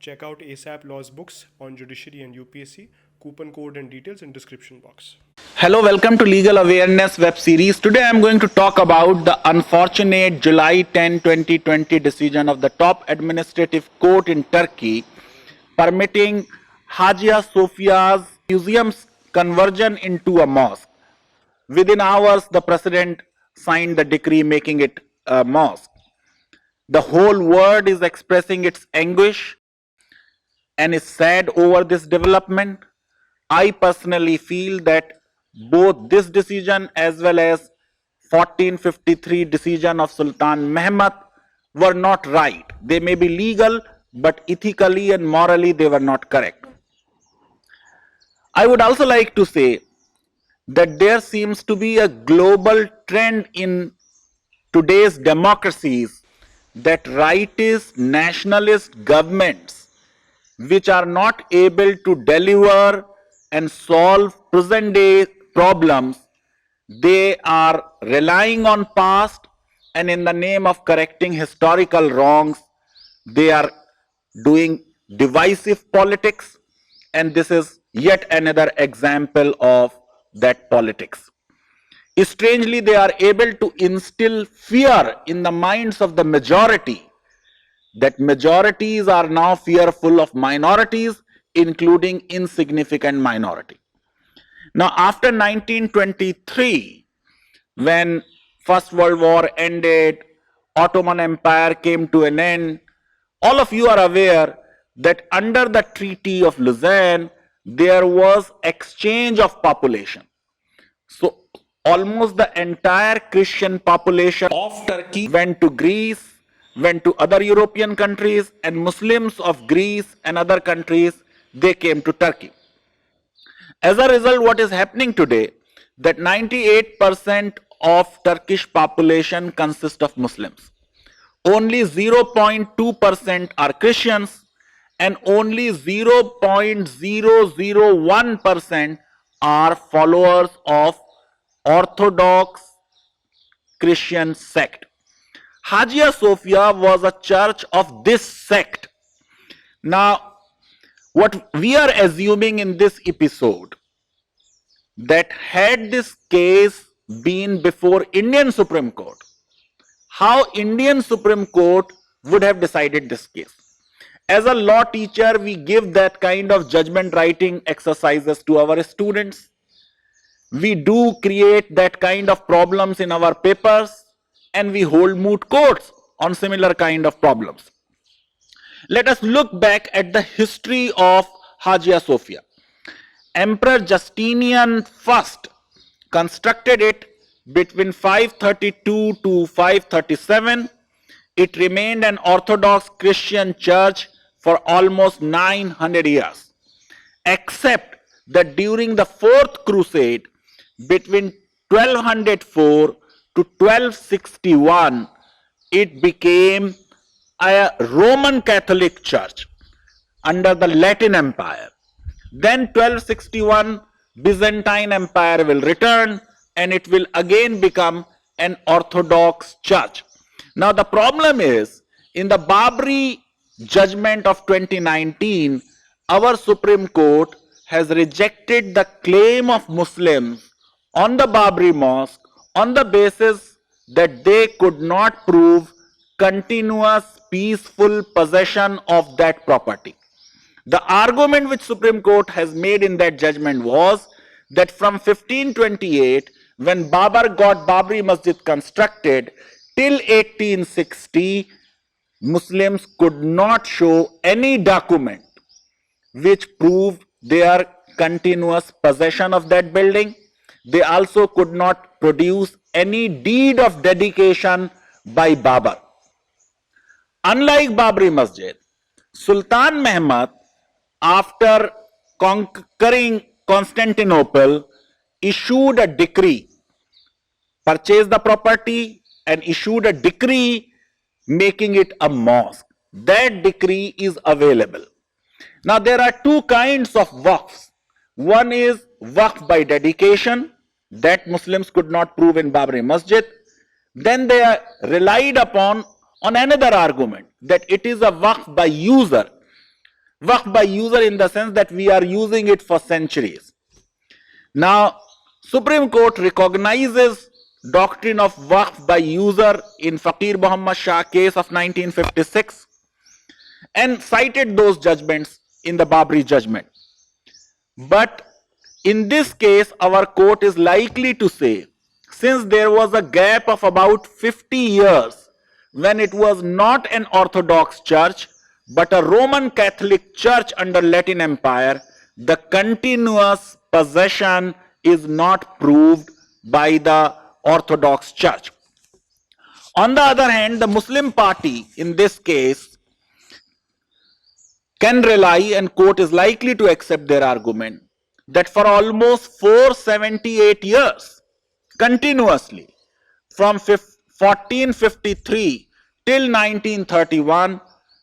Check out ASAP Law's books on judiciary and UPSC. Coupon code and details in description box. Hello, welcome to Legal Awareness web series. Today I am going to talk about the unfortunate July 10, 2020 decision of the top administrative court in Turkey permitting Hagia Sophia's museum's conversion into a mosque. Within hours, the president signed the decree making it a mosque. The whole world is expressing its anguish and is sad over this development. I personally feel that both this decision as well as 1453 decision of Sultan Mehmet were not right. They may be legal, but ethically and morally they were not correct. I would also like to say that there seems to be a global trend in today's democracies that rightist nationalist governments which are not able to deliver and solve present day problems, they are relying on past, and in the name of correcting historical wrongs, they are doing divisive politics, and this is yet another example of that politics. Strangely, they are able to instill fear in the minds of the majority, that majorities are now fearful of minorities, including insignificant minority. Now, after 1923, when First World War ended, Ottoman Empire came to an end, all of you are aware that under the Treaty of Lausanne, there was exchange of population. So, almost the entire Christian population of Turkey went to Greece, went to other European countries, and Muslims of Greece and other countries, they came to Turkey. As a result, what is happening today, that 98% of Turkish population consists of Muslims. Only 0.2% are Christians, and only 0.001% are followers of Orthodox Christian sect. Hagia Sophia was a church of this sect. Now, what we are assuming in this episode, that had this case been before Indian Supreme Court, how Indian Supreme Court would have decided this case. As a law teacher, we give that kind of judgment writing exercises to our students. We do create that kind of problems in our papers, and we hold moot courts on similar kind of problems. Let us look back at the history of Hagia Sophia. Emperor Justinian I constructed it between 532 to 537. It remained an Orthodox Christian church for almost 900 years, except that during the Fourth Crusade, between 1204 to 1261, it became a Roman Catholic church under the Latin Empire. Then 1261, Byzantine Empire will return, and it will again become an Orthodox church. Now the problem is, in the Babri judgment of 2019, our Supreme Court has rejected the claim of Muslims on the Babri Mosque on the basis that they could not prove continuous peaceful possession of that property. The argument which Supreme Court has made in that judgment was that from 1528, when Babar got Babri Masjid constructed, till 1860, Muslims could not show any document which proved their continuous possession of that building. They also could not produce any deed of dedication by Babar. Unlike Babri Masjid, Sultan Mehmet, after conquering Constantinople, issued a decree, purchased the property and issued a decree making it a mosque. That decree is available. Now there are two kinds of waqfs. One is waqf by dedication, that Muslims could not prove in Babri Masjid. Then they are relied upon on another argument, that it is a waqf by user. Waqf by user in the sense that we are using it for centuries. Now, Supreme Court recognizes doctrine of Waqf by user in Faqir Muhammad Shah case of 1956 and cited those judgments in the Babri judgment. But in this case, our court is likely to say, since there was a gap of about 50 years when it was not an Orthodox church but a Roman Catholic church under Latin Empire, the continuous possession is not proved by the Orthodox church. On the other hand, the Muslim party in this case can rely, and court is likely to accept their argument, that for almost 478 years, continuously, from 1453 till 1931,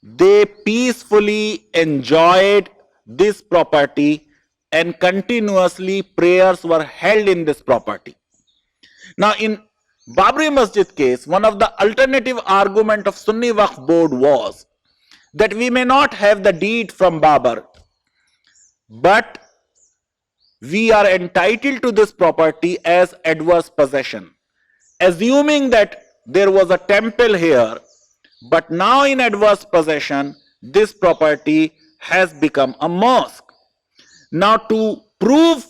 they peacefully enjoyed this property and continuously prayers were held in this property. Now, in Babri Masjid case, one of the alternative argument of Sunni Waqf board was that we may not have the deed from Babar, but we are entitled to this property as adverse possession, assuming that there was a temple here, but now in adverse possession, this property has become a mosque. Now, to prove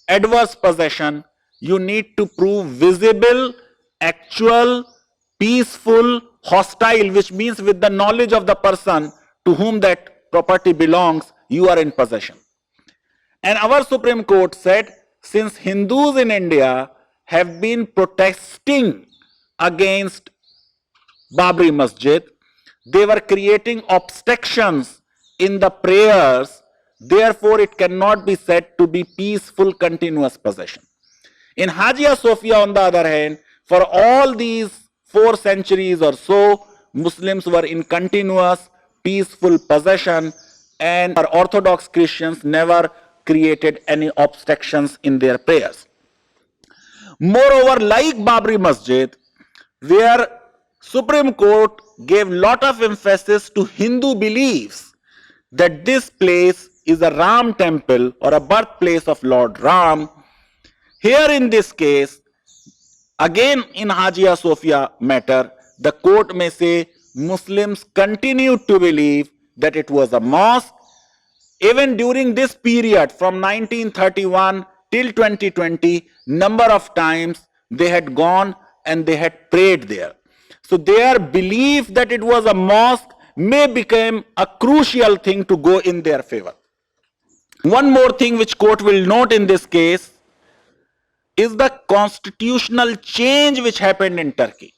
adverse possession, you need to prove visible, actual, peaceful, hostile, which means with the knowledge of the person to whom that property belongs, you are in possession. And our Supreme Court said, since Hindus in India have been protesting against Babri Masjid, they were creating obstructions in the prayers, therefore it cannot be said to be peaceful continuous possession. In Hagia Sophia, on the other hand, for all these 4 centuries or so, Muslims were in continuous peaceful possession and our Orthodox Christians never created any obstructions in their prayers. Moreover, like Babri Masjid, where Supreme Court gave lot of emphasis to Hindu beliefs that this place is a Ram temple or a birthplace of Lord Ram, here in this case, again in Hagia Sophia matter, the court may say Muslims continued to believe that it was a mosque. Even during this period from 1931 till 2020, number of times they had gone and they had prayed there. So their belief that it was a mosque may become a crucial thing to go in their favor. One more thing which court will note in this case is the constitutional change which happened in Turkey.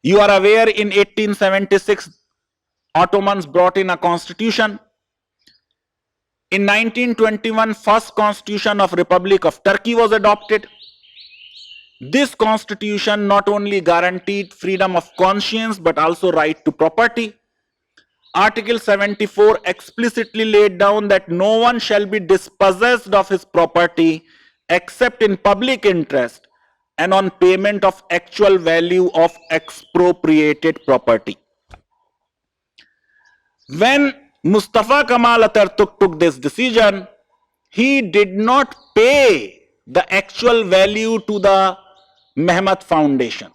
You are aware in 1876, Ottomans brought in a constitution. In 1921, first constitution of Republic of Turkey was adopted. This constitution not only guaranteed freedom of conscience but also right to property. Article 74 explicitly laid down that no one shall be dispossessed of his property except in public interest and on payment of actual value of expropriated property. When Mustafa Kemal Atatürk took this decision, he did not pay the actual value to the Mehmet Foundation,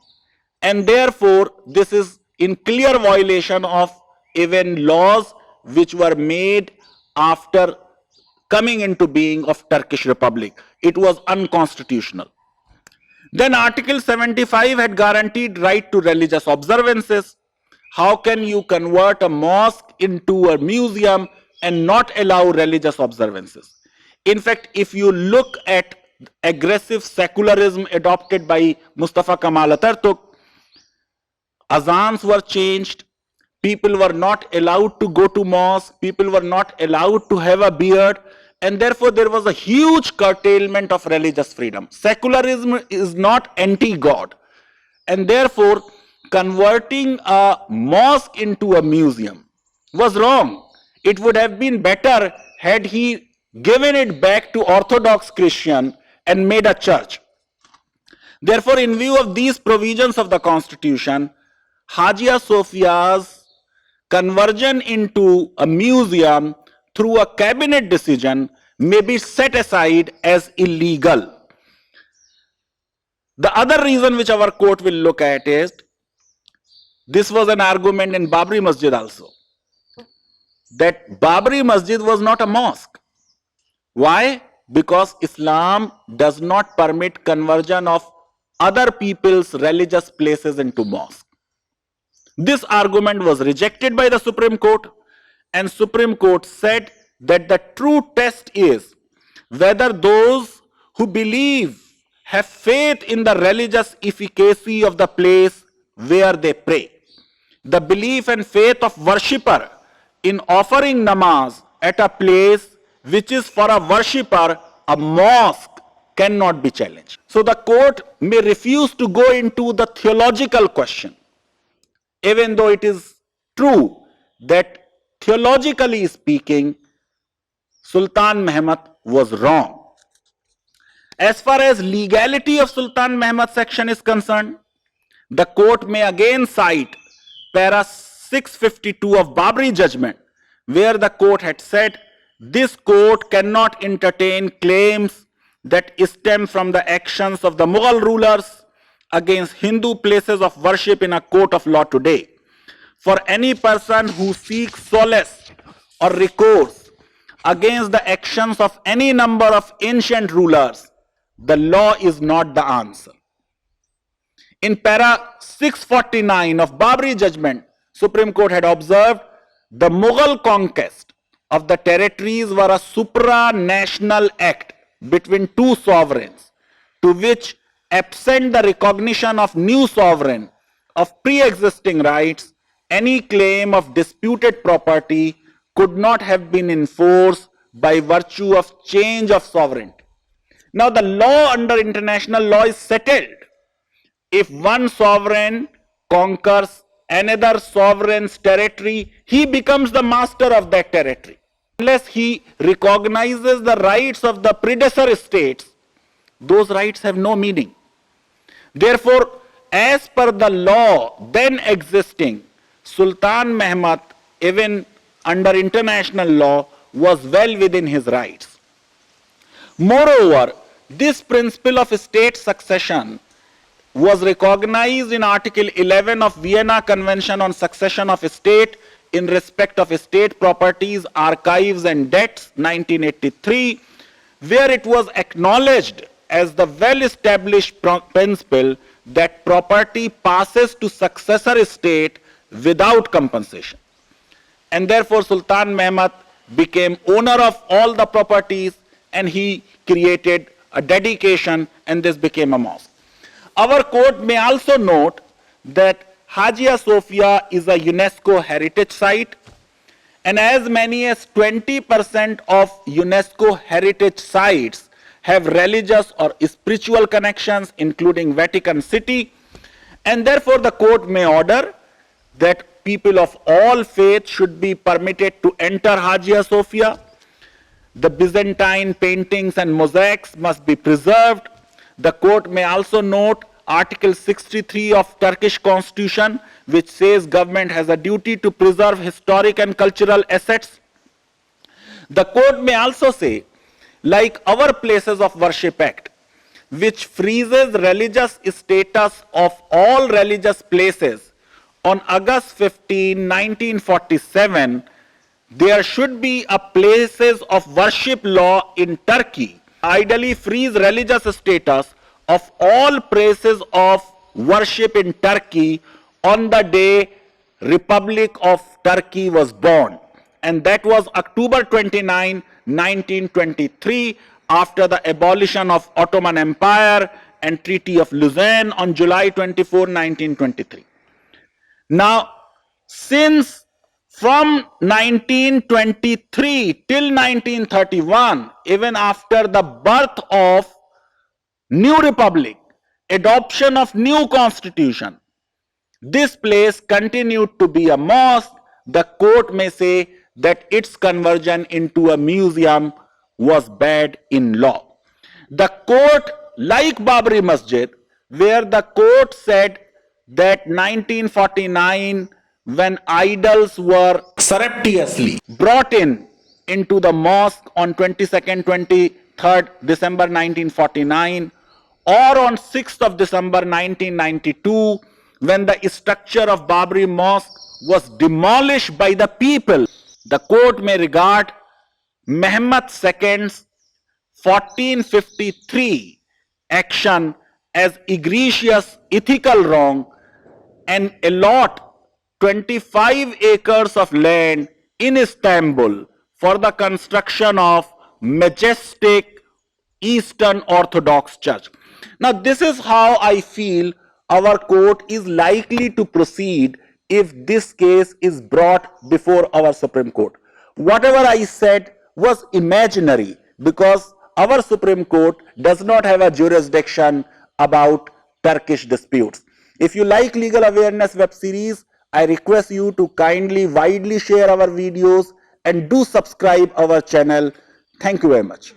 and therefore this is in clear violation of even laws which were made after coming into being of Turkish Republic. It was unconstitutional. Then Article 75 had guaranteed right to religious observances. How can you convert a mosque into a museum and not allow religious observances? In fact, if you look at aggressive secularism adopted by Mustafa Kemal Atatürk, azans were changed, people were not allowed to go to mosque, people were not allowed to have a beard, and therefore there was a huge curtailment of religious freedom. Secularism is not anti-God, and therefore converting a mosque into a museum was wrong. It would have been better had he given it back to Orthodox Christian and made a church. Therefore, in view of these provisions of the Constitution, Hagia Sophia's conversion into a museum through a cabinet decision may be set aside as illegal. The other reason which our court will look at is, this was an argument in Babri Masjid also, that Babri Masjid was not a mosque. Why? Because Islam does not permit conversion of other people's religious places into mosque. This argument was rejected by the Supreme Court, and Supreme Court said that the true test is whether those who believe, have faith in the religious efficacy of the place where they pray. The belief and faith of worshipper in offering namaz at a place which is for a worshipper, a mosque, cannot be challenged. So the court may refuse to go into the theological question, even though it is true that theologically speaking, Sultan Mehmet was wrong. As far as legality of Sultan Mehmet section is concerned, the court may again cite para 652 of Babri judgment, where the court had said, this court cannot entertain claims that stem from the actions of the Mughal rulers against Hindu places of worship in a court of law today. For any person who seeks solace or recourse against the actions of any number of ancient rulers, the law is not the answer. In para 649 of Babri judgment, Supreme Court had observed the Mughal conquest of the territories were a supranational act between two sovereigns, to which, absent the recognition of new sovereign of pre-existing rights, any claim of disputed property could not have been enforced by virtue of change of sovereignty. Now the law under international law is settled. If one sovereign conquers another sovereign's territory, he becomes the master of that territory. Unless he recognizes the rights of the predecessor states, those rights have no meaning. Therefore, as per the law then existing, Sultan Mehmet, even under international law, was well within his rights. Moreover, this principle of state succession was recognized in Article 11 of Vienna Convention on Succession of State in respect of state properties, archives and debts, 1983, where it was acknowledged as the well-established principle that property passes to successor state without compensation. And therefore Sultan Mehmet became owner of all the properties, and he created a dedication, and this became a mosque. Our court may also note that Hagia Sophia is a UNESCO heritage site, and as many as 20% of UNESCO heritage sites have religious or spiritual connections, including Vatican City, and therefore the court may order that people of all faiths should be permitted to enter Hagia Sophia. The Byzantine paintings and mosaics must be preserved. The court may also note Article 63 of Turkish Constitution, which says government has a duty to preserve historic and cultural assets. The court may also say, like our Places of Worship Act, which freezes religious status of all religious places on August 15, 1947, there should be a Places of Worship law in Turkey, ideally freeze religious status of all places of worship in Turkey on the day Republic of Turkey was born. And that was October 29, 1923, after the abolition of Ottoman Empire and Treaty of Lausanne on July 24, 1923. Now, since from 1923 till 1931, even after the birth of new republic, adoption of new constitution, this place continued to be a mosque. The court may say that its conversion into a museum was bad in law. The court, like Babri Masjid, where the court said that 1949 when idols were surreptitiously brought into the mosque on 22nd, 23rd December 1949, or on 6th of December 1992, when the structure of Babri Mosque was demolished by the people. The court may regard Mehmet II's 1453 action as egregious ethical wrong and allot 25 acres of land in Istanbul for the construction of majestic Eastern Orthodox Church. Now, this is how I feel our court is likely to proceed if this case is brought before our Supreme Court. Whatever I said was imaginary because our Supreme Court does not have a jurisdiction about Turkish disputes. If you like Legal Awareness web series, I request you to kindly widely share our videos and do subscribe our channel. Thank you very much.